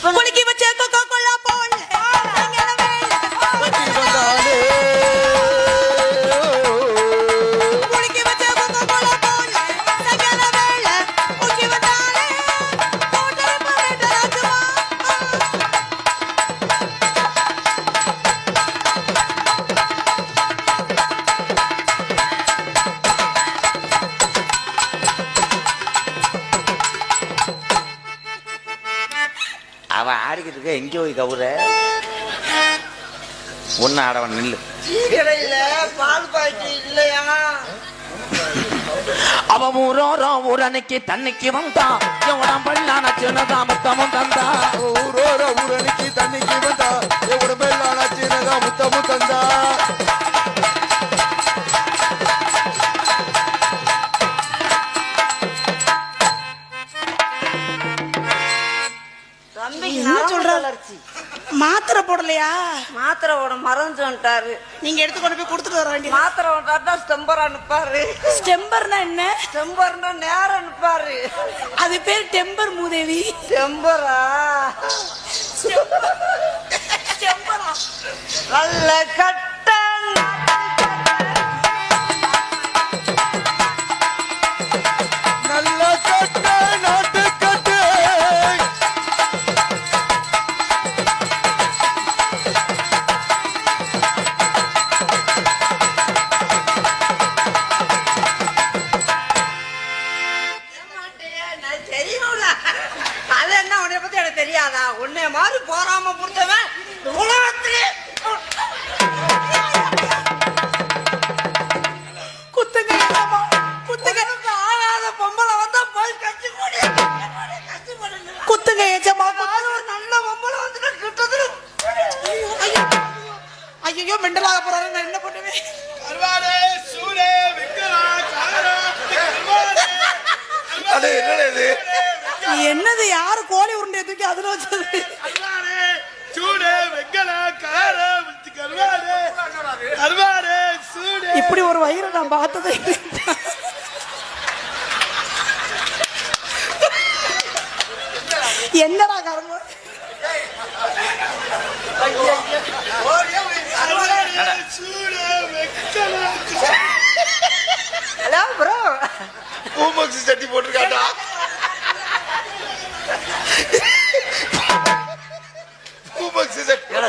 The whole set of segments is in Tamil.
குளிக்கி வச்ச கொக்கோ கோலா போல அவன் ஆடிக்கிட்டு இருக்க எங்கே போய் கவுற ஒன்னு ஆடவன் நில்லு பால் பாய்ச்சி இல்லையா அவன் ஊரன்னைக்கு தன்னைக்கு வந்தான் உடம்பெல்லாம் சின்னதா முத்தமும் தந்தா ஊரன்னைக்கு தன்னைக்கு வந்தா உடம்பெல்லாம் சின்னதா முத்தமும் தந்தா மாத்திரை போடலையா? மாத்திரை போட மறந்து வந்துட்டாரு. நீங்க எடுத்து கொண்டு போய் கொடுத்துட்டு வர வேண்டிய. மாத்திரை போட்டா ஸ்டெம்பர் அனுப்பாரு. ஸ்டெம்பர்னா என்ன? ஸ்டெம்பர்னா நேரம் அனுப்பாரு. அது பேர் டெம்பர் மூதேவி. ஸ்டெம்பரா? நல்ல கட்ட தெரியாதா? உன்னை மாதிரி போறாம புடிச்சவன் உலகத்திலே குத்துங்க ஆகாத பொம்பளை வந்தா போய் கட்சி போடு. குத்துங்க ஏஜமா. நல்ல பொம்பளை வந்துட்டு கிட்டத்துல ஐயோ மெண்டலாக போறாரு. நான் என்ன பண்ணுவேன்? என்னது? யாரு கோழி உருண்டை தூக்கி அதுல வச்சது? இப்படி ஒரு வயிறு நான் பார்த்தது. என்னடா கரும்பு? ஹலோ ப்ரோ, பூமக்ஸ் சட்டி போட்டிருக்காடா.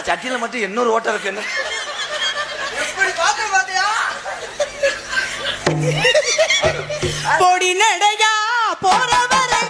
சட்டியில மட்டும் இன்னொரு ஓட்டம் இருக்கு. என்ன பாத்தியா? பொடி நடையா போறவரை